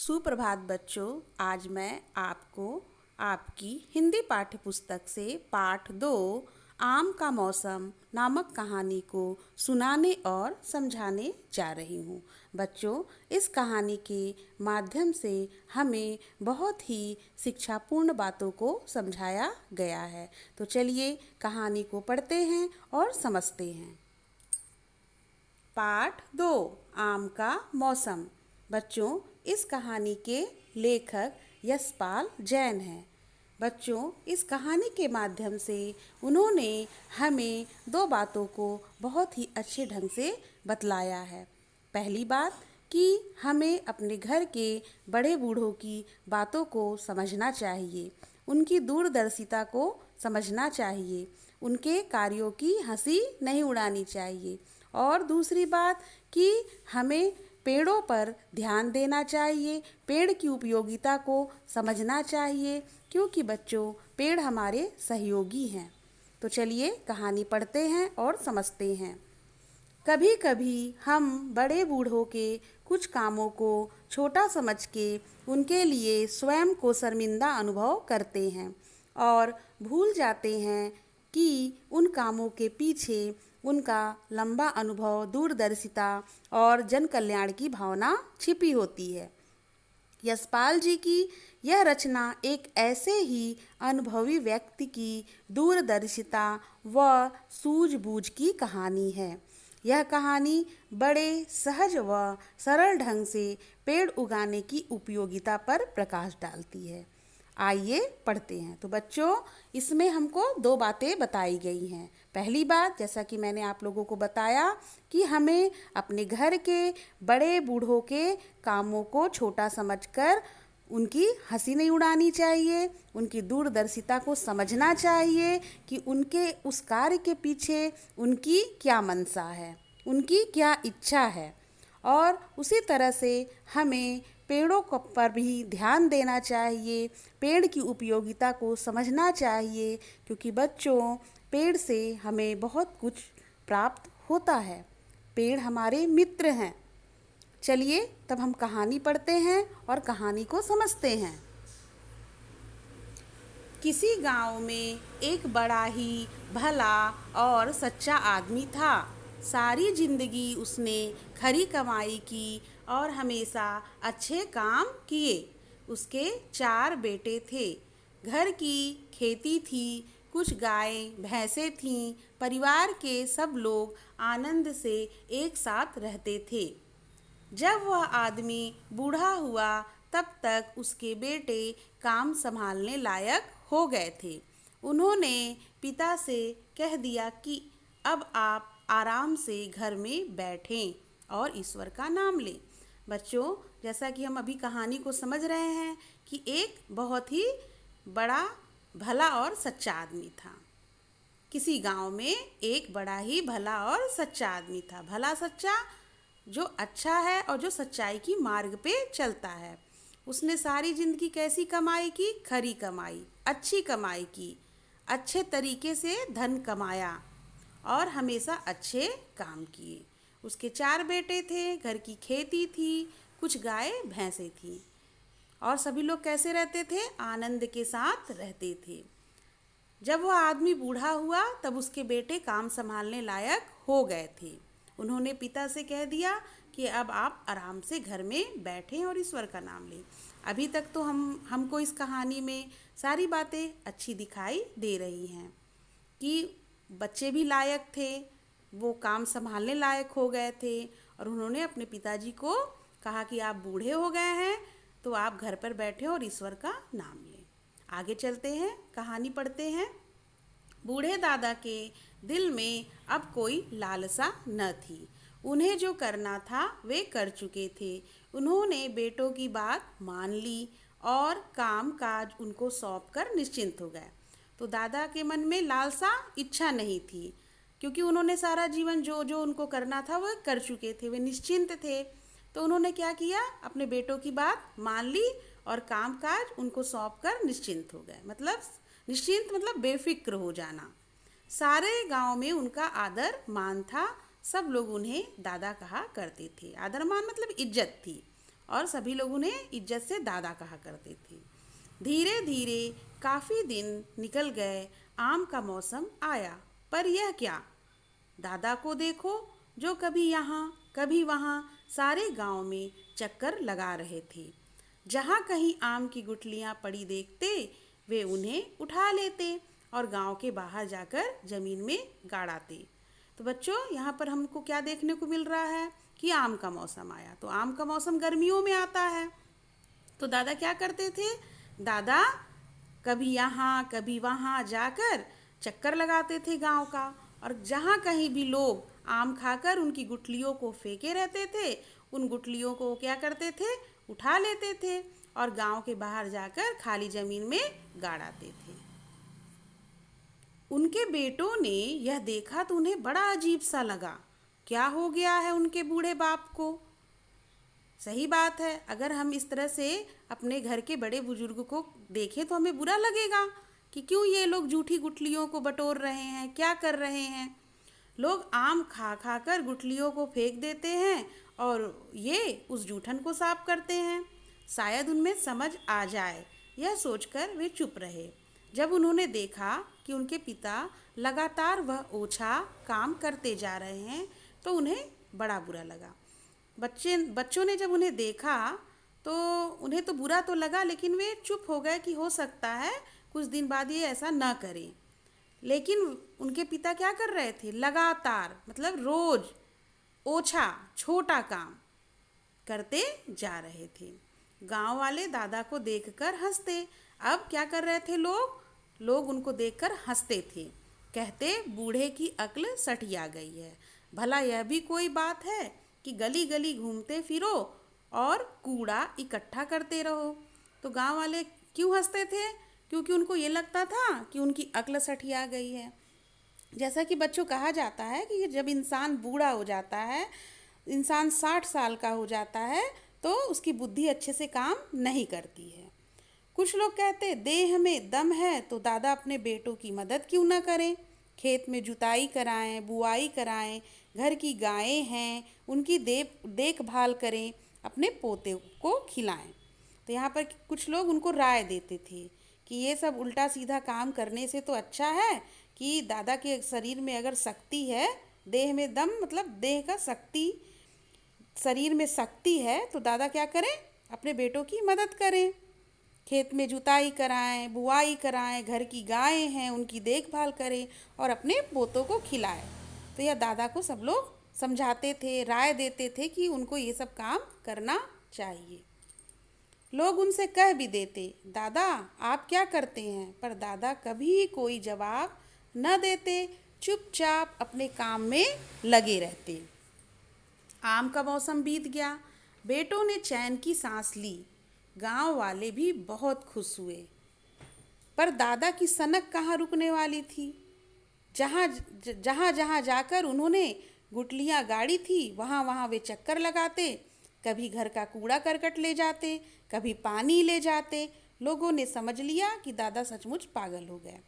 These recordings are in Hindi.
सुप्रभात बच्चों। आज मैं आपको आपकी हिंदी पाठ्य पुस्तक से पाठ 2 आम का मौसम नामक कहानी को सुनाने और समझाने जा रही हूँ। बच्चों, इस कहानी के माध्यम से हमें बहुत ही शिक्षापूर्ण बातों को समझाया गया है। तो चलिए कहानी को पढ़ते हैं और समझते हैं। पाठ 2 आम का मौसम। बच्चों, इस कहानी के लेखक यशपाल जैन हैं। बच्चों, इस कहानी के माध्यम से उन्होंने हमें 2 बातों को बहुत ही अच्छे ढंग से बतलाया है। पहली बात कि हमें अपने घर के बड़े बूढ़ों की बातों को समझना चाहिए, उनकी दूरदर्शिता को समझना चाहिए, उनके कार्यों की हंसी नहीं उड़ानी चाहिए। और दूसरी बात कि हमें पेड़ों पर ध्यान देना चाहिए, पेड़ की उपयोगिता को समझना चाहिए, क्योंकि बच्चों पेड़ हमारे सहयोगी हैं। तो चलिए कहानी पढ़ते हैं और समझते हैं। कभी कभी हम बड़े बूढ़ों के कुछ कामों को छोटा समझ के उनके लिए स्वयं को शर्मिंदा अनुभव करते हैं और भूल जाते हैं कि उन कामों के पीछे उनका लंबा अनुभव, दूरदर्शिता और जन कल्याण की भावना छिपी होती है। यशपाल जी की यह रचना एक ऐसे ही अनुभवी व्यक्ति की दूरदर्शिता व सूझबूझ की कहानी है। यह कहानी बड़े सहज व सरल ढंग से पेड़ उगाने की उपयोगिता पर प्रकाश डालती है। आइए पढ़ते हैं। तो बच्चों, इसमें हमको 2 बातें बताई गई हैं। पहली बात, जैसा कि मैंने आप लोगों को बताया कि हमें अपने घर के बड़े बूढ़ों के कामों को छोटा समझकर उनकी हंसी नहीं उड़ानी चाहिए, उनकी दूरदर्शिता को समझना चाहिए कि उनके उस कार्य के पीछे उनकी क्या मंशा है, उनकी क्या इच्छा है। और उसी तरह से हमें पेड़ों पर भी ध्यान देना चाहिए, पेड़ की उपयोगिता को समझना चाहिए, क्योंकि बच्चों पेड़ से हमें बहुत कुछ प्राप्त होता है। पेड़ हमारे मित्र हैं। चलिए तब हम कहानी पढ़ते हैं और कहानी को समझते हैं। किसी गांव में एक बड़ा ही भला और सच्चा आदमी था। सारी जिंदगी उसने खरी कमाई की और हमेशा अच्छे काम किए। उसके 4 बेटे थे। घर की खेती थी, कुछ गायें भैंसें थीं। परिवार के सब लोग आनंद से एक साथ रहते थे। जब वह आदमी बूढ़ा हुआ तब तक उसके बेटे काम संभालने लायक हो गए थे। उन्होंने पिता से कह दिया कि अब आप आराम से घर में बैठें और ईश्वर का नाम लें। बच्चों, जैसा कि हम अभी कहानी को समझ रहे हैं कि एक बहुत ही बड़ा भला और सच्चा आदमी था। किसी गांव में एक बड़ा ही भला और सच्चा आदमी था। भला सच्चा, जो अच्छा है और जो सच्चाई की मार्ग पे चलता है। उसने सारी जिंदगी कैसी कमाई की? खरी कमाई, अच्छी कमाई की, अच्छे तरीके से धन कमाया और हमेशा अच्छे काम किए। उसके 4 बेटे थे, घर की खेती थी, कुछ गाय भैंसें थी और सभी लोग कैसे रहते थे? आनंद के साथ रहते थे। जब वह आदमी बूढ़ा हुआ तब उसके बेटे काम संभालने लायक हो गए थे। उन्होंने पिता से कह दिया कि अब आप आराम से घर में बैठें और ईश्वर का नाम लें। अभी तक तो हमको इस कहानी में सारी बातें अच्छी दिखाई दे रही हैं कि बच्चे भी लायक थे, वो काम संभालने लायक हो गए थे और उन्होंने अपने पिताजी को कहा कि आप बूढ़े हो गए हैं तो आप घर पर बैठे और ईश्वर का नाम लें। आगे चलते हैं, कहानी पढ़ते हैं। बूढ़े दादा के दिल में अब कोई लालसा न थी। उन्हें जो करना था वे कर चुके थे। उन्होंने बेटों की बात मान ली और काम काज उनको सौंपकर निश्चिंत हो गए। तो दादा के मन में लालसा, इच्छा नहीं थी, क्योंकि उन्होंने सारा जीवन जो जो उनको करना था वह कर चुके थे, वे निश्चिंत थे। तो उन्होंने क्या किया? अपने बेटों की बात मान ली और काम काज उनको सौंपकर निश्चिंत हो गए। मतलब निश्चिंत मतलब बेफिक्र हो जाना। सारे गांव में उनका आदर मान था। सब लोग उन्हें दादा कहा करते थे। आदर मान मतलब इज्जत थी। और सभी लोग उन्हें इज्जत से दादा कहा करते थे। धीरे धीरे काफ़ी दिन निकल गए। आम का मौसम आया, पर यह क्या, दादा को देखो, जो कभी यहाँ कभी वहाँ सारे गांव में चक्कर लगा रहे थे। जहाँ कहीं आम की गुठलियाँ पड़ी देखते, वे उन्हें उठा लेते और गांव के बाहर जाकर जमीन में गाड़ाते। तो बच्चों, यहाँ पर हमको क्या देखने को मिल रहा है कि आम का मौसम आया। तो आम का मौसम गर्मियों में आता है। तो दादा क्या करते थे? दादा कभी यहाँ कभी वहाँ जाकर चक्कर लगाते थे गांव का, और जहाँ कहीं भी लोग आम खाकर उनकी गुठलियों को फेंके रहते थे, उन गुठलियों को क्या करते थे? उठा लेते थे और गांव के बाहर जाकर खाली जमीन में गाड़ाते थे। उनके बेटों ने यह देखा तो उन्हें बड़ा अजीब सा लगा। क्या हो गया है उनके बूढ़े बाप को? सही बात है, अगर हम इस तरह से अपने घर के बड़े बुजुर्ग को देखें तो हमें बुरा लगेगा कि क्यों ये लोग जूठी गुठलियों को बटोर रहे हैं, क्या कर रहे हैं। लोग आम खा खा कर गुठलियों को फेंक देते हैं और ये उस जूठन को साफ करते हैं। शायद उनमें समझ आ जाए, यह सोचकर वे चुप रहे। जब उन्होंने देखा कि उनके पिता लगातार वह ओछा काम करते जा रहे हैं तो उन्हें बड़ा बुरा लगा। बच्चों ने जब उन्हें देखा तो उन्हें तो बुरा तो लगा, लेकिन वे चुप हो गए कि हो सकता है कुछ दिन बाद ये ऐसा ना करें। लेकिन उनके पिता क्या कर रहे थे? लगातार, मतलब रोज ओछा छोटा काम करते जा रहे थे। गांव वाले दादा को देखकर हंसते। अब क्या कर रहे थे लोग? लोग उनको देखकर हंसते थे, कहते बूढ़े की अक्ल सठिया गई है। भला यह भी कोई बात है कि गली गली घूमते फिरो और कूड़ा इकट्ठा करते रहो। तो गांव वाले क्यों हंसते थे? क्योंकि उनको ये लगता था कि उनकी अक्ल सठिया गई है। जैसा कि बच्चों कहा जाता है कि जब इंसान बूढ़ा हो जाता है, इंसान 60 साल का हो जाता है, तो उसकी बुद्धि अच्छे से काम नहीं करती है। कुछ लोग कहते देह में दम है तो दादा अपने बेटों की मदद क्यों ना करें, खेत में जुताई कराएं, बुआई कराएं, घर की गायें हैं उनकी देखभाल करें, अपने पोते को खिलाएं। तो यहाँ पर कुछ लोग उनको राय देते थे कि ये सब उल्टा सीधा काम करने से तो अच्छा है कि दादा के शरीर में अगर शक्ति है, देह में दम मतलब देह का शक्ति, शरीर में शक्ति है, तो दादा क्या करें? अपने बेटों की मदद करें, खेत में जुताई कराएं, बुआई कराएं, घर की गायें हैं उनकी देखभाल करें और अपने पोतों को खिलाएं। तो यह दादा को सब लोग समझाते थे, राय देते थे कि उनको ये सब काम करना चाहिए। लोग उनसे कह भी देते, दादा आप क्या करते हैं? पर दादा कभी कोई जवाब न देते, चुपचाप अपने काम में लगे रहते। आम का मौसम बीत गया, बेटों ने चैन की सांस ली। गांव वाले भी बहुत खुश हुए। पर दादा की सनक कहाँ रुकने वाली थी। जहाँ जहाँ जहाँ जाकर उन्होंने गुठलियाँ गाड़ी थी, वहाँ वहाँ वे चक्कर लगाते। कभी घर का कूड़ा करकट ले जाते, कभी पानी ले जाते। लोगों ने समझ लिया कि दादा सचमुच पागल हो गए।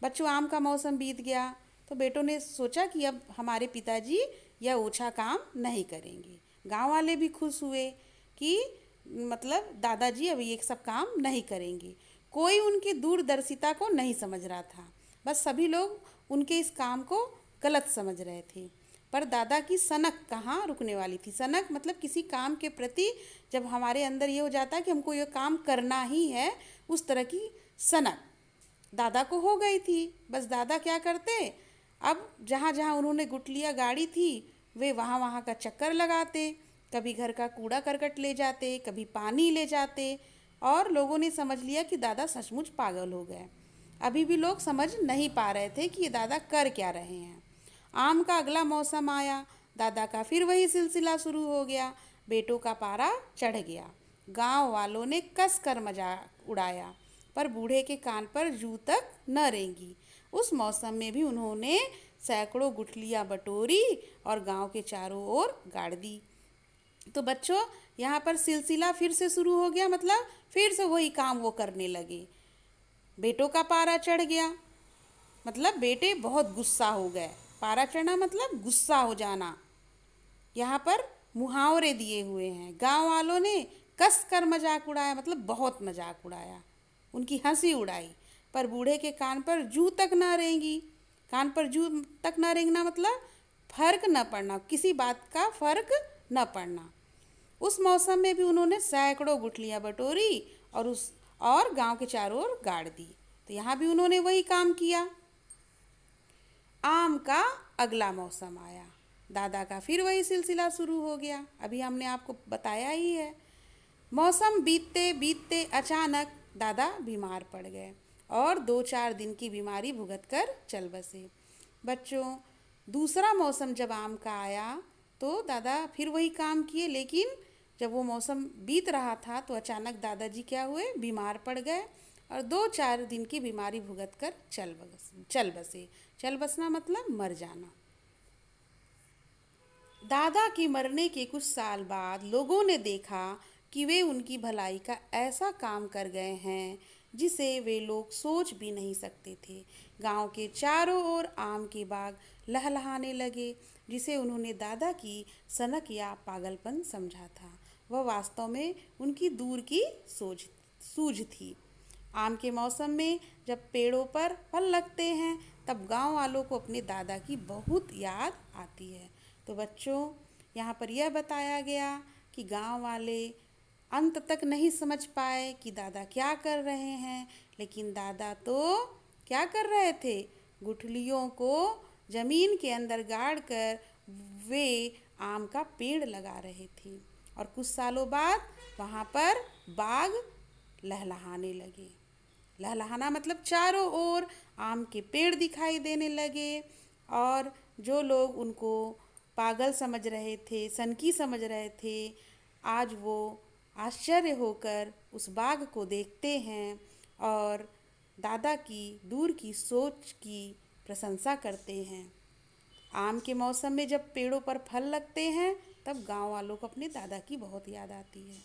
बच्चों, आम का मौसम बीत गया तो बेटों ने सोचा कि अब हमारे पिताजी यह ओछा काम नहीं करेंगे। गांव वाले भी खुश हुए कि मतलब दादाजी अब ये सब काम नहीं करेंगे। कोई उनकी दूरदर्शिता को नहीं समझ रहा था, बस सभी लोग उनके इस काम को गलत समझ रहे थे। पर दादा की सनक कहाँ रुकने वाली थी। सनक मतलब किसी काम के प्रति जब हमारे अंदर ये हो जाता है कि हमको ये काम करना ही है, उस तरह की सनक दादा को हो गई थी। बस दादा क्या करते, अब जहाँ जहाँ उन्होंने गुठलियाँ गाड़ी थी वे वहाँ वहाँ का चक्कर लगाते, कभी घर का कूड़ा करकट ले जाते, कभी पानी ले जाते, और लोगों ने समझ लिया कि दादा सचमुच पागल हो गए। अभी भी लोग समझ नहीं पा रहे थे कि ये दादा कर क्या रहे हैं। आम का अगला मौसम आया, दादा का फिर वही सिलसिला शुरू हो गया। बेटों का पारा चढ़ गया। गांव वालों ने कस कर मजाक उड़ाया, पर बूढ़े के कान पर जू तक न रेंगी। उस मौसम में भी उन्होंने सैकड़ों गुठलियाँ बटोरी और गांव के चारों ओर गाड़ दी। तो बच्चों, यहाँ पर सिलसिला फिर से शुरू हो गया, मतलब फिर से वही काम वो करने लगे। बेटों का पारा चढ़ गया, मतलब बेटे बहुत गुस्सा हो गए। पारा चढ़ना मतलब गुस्सा हो जाना। यहाँ पर मुहावरे दिए हुए हैं। गांव वालों ने कस कर मजाक उड़ाया, मतलब बहुत मजाक उड़ाया, उनकी हंसी उड़ाई। पर बूढ़े के कान पर जू तक ना रेंगी। कान पर जू तक ना रेंगना मतलब फर्क न पड़ना, किसी बात का फर्क न पड़ना। उस मौसम में भी उन्होंने सैकड़ों गुठलियां बटोरी और गांव के चारों ओर गाड़ दी। तो यहाँ भी उन्होंने वही काम किया। आम का अगला मौसम आया। दादा का फिर वही सिलसिला शुरू हो गया। अभी हमने आपको बताया ही है। मौसम बीतते बीतते अचानक दादा बीमार पड़ गए और 2-4 दिन की बीमारी भुगत कर चल बसे। बच्चों, दूसरा मौसम जब आम का आया तो दादा फिर वही काम किए, लेकिन जब वो मौसम बीत रहा था तो अचानक दादाजी क्या हुए, बीमार पड़ गए और 2-4 दिन की बीमारी भुगत कर चल बसे। चल बसना मतलब मर जाना। दादा के मरने के कुछ साल बाद लोगों ने देखा कि वे उनकी भलाई का ऐसा काम कर गए हैं जिसे वे लोग सोच भी नहीं सकते थे। गांव के चारों ओर आम के बाग लहलहाने लगे, जिसे उन्होंने दादा की सनक या पागलपन समझा था। वह वास्तव में उनकी दूर की सूझ थी। आम के मौसम में जब पेड़ों पर फल लगते हैं तब गांव वालों को अपने दादा की बहुत याद आती है। तो बच्चों, यहाँ पर यह बताया गया कि गांव वाले अंत तक नहीं समझ पाए कि दादा क्या कर रहे हैं, लेकिन दादा तो क्या कर रहे थे, गुठलियों को जमीन के अंदर गाड़ कर वे आम का पेड़ लगा रहे थे। और कुछ सालों बाद वहाँ पर बाग लहलहाने लगे। लहलहाना मतलब चारों ओर आम के पेड़ दिखाई देने लगे और जो लोग उनको पागल समझ रहे थे, सनकी समझ रहे थे, आज वो आश्चर्य होकर उस बाग को देखते हैं और दादा की दूर की सोच की प्रशंसा करते हैं। आम के मौसम में जब पेड़ों पर फल लगते हैं तब गांव वालों को अपने दादा की बहुत याद आती है।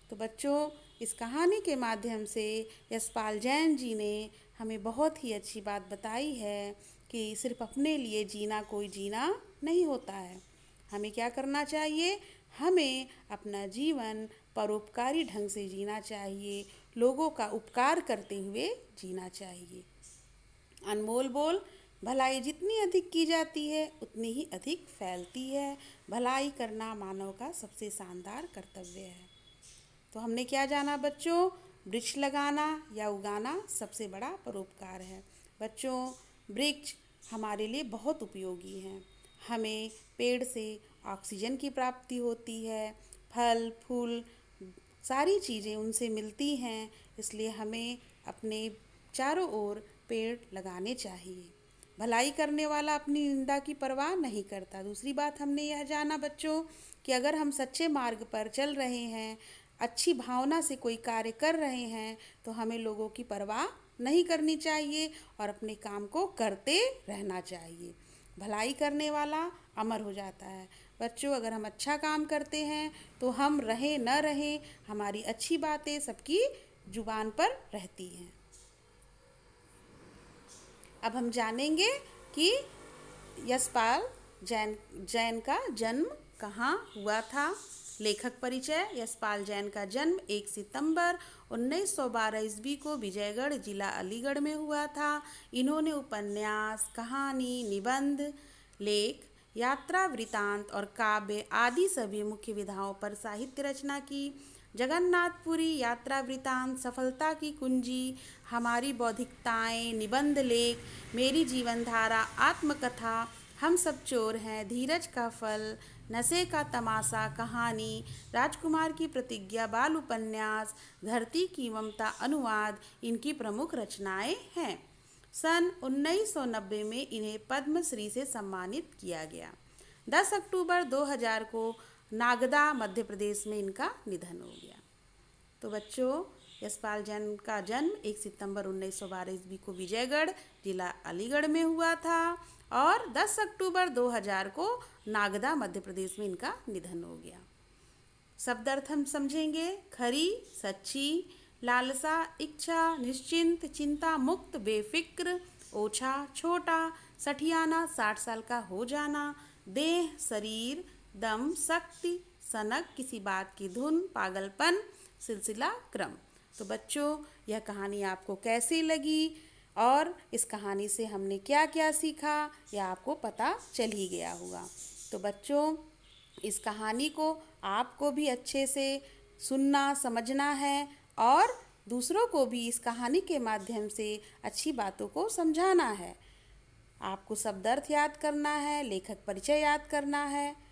तो बच्चों, इस कहानी के माध्यम से यशपाल जैन जी ने हमें बहुत ही अच्छी बात बताई है कि सिर्फ अपने लिए जीना कोई जीना नहीं होता है। हमें क्या करना चाहिए, हमें अपना जीवन परोपकारी ढंग से जीना चाहिए, लोगों का उपकार करते हुए जीना चाहिए। अनमोल बोल, भलाई जितनी अधिक की जाती है उतनी ही अधिक फैलती है। भलाई करना मानव का सबसे शानदार कर्तव्य है। तो हमने क्या जाना बच्चों, वृक्ष लगाना या उगाना सबसे बड़ा परोपकार है। बच्चों, वृक्ष हमारे लिए बहुत उपयोगी हैं। हमें पेड़ से ऑक्सीजन की प्राप्ति होती है, फल फूल सारी चीज़ें उनसे मिलती हैं, इसलिए हमें अपने चारों ओर पेड़ लगाने चाहिए। भलाई करने वाला अपनी निंदा की परवाह नहीं करता। दूसरी बात हमने यह जाना बच्चों कि अगर हम सच्चे मार्ग पर चल रहे हैं, अच्छी भावना से कोई कार्य कर रहे हैं, तो हमें लोगों की परवाह नहीं करनी चाहिए और अपने काम को करते रहना चाहिए। भलाई करने वाला अमर हो जाता है। बच्चों, अगर हम अच्छा काम करते हैं तो हम रहें न रहें, हमारी अच्छी बातें सबकी जुबान पर रहती हैं। अब हम जानेंगे कि यशपाल जैन का जन्म कहाँ हुआ था। लेखक परिचय। यशपाल जैन का जन्म 1 सितंबर 1912 ईस्वी को विजयगढ़ जिला अलीगढ़ में हुआ था। इन्होंने उपन्यास, कहानी, निबंध, लेख, यात्रा वृतांत और काव्य आदि सभी मुख्य विधाओं पर साहित्य रचना की। जगन्नाथपुरी यात्रा वृतांत, सफलता की कुंजी, हमारी बौद्धिकताएं, निबंध लेख, मेरी जीवनधारा, आत्मकथा, हम सब चोर हैं, धीरज का फल, नशे का तमाशा कहानी, राजकुमार की प्रतिज्ञा बाल उपन्यास, धरती की ममता अनुवाद इनकी प्रमुख रचनाएं हैं। सन 1990 में इन्हें पद्मश्री से सम्मानित किया गया। 10 अक्टूबर 2000 को नागदा मध्य प्रदेश में इनका निधन हो गया। तो बच्चों, यशपाल जैन का जन्म 1 सितंबर 1912 ईस्वी को विजयगढ़ जिला अलीगढ़ में हुआ था और 10 अक्टूबर 2000 को नागदा मध्य प्रदेश में इनका निधन हो गया। शब्द अर्थ हम समझेंगे। खरी, सच्ची, लालसा, इच्छा, निश्चिंत, चिंता मुक्त, बेफिक्र, ओछा, छोटा, सठियाना, 60 साल का हो जाना, देह, शरीर, दम, शक्ति, सनक, किसी बात की धुन, पागलपन, सिलसिला, क्रम। तो बच्चों, यह कहानी आपको कैसी लगी और इस कहानी से हमने क्या क्या सीखा, यह आपको पता चल ही गया होगा। तो बच्चों, इस कहानी को आपको भी अच्छे से सुनना, समझना है और दूसरों को भी इस कहानी के माध्यम से अच्छी बातों को समझाना है। आपको शब्दार्थ याद करना है, लेखक परिचय याद करना है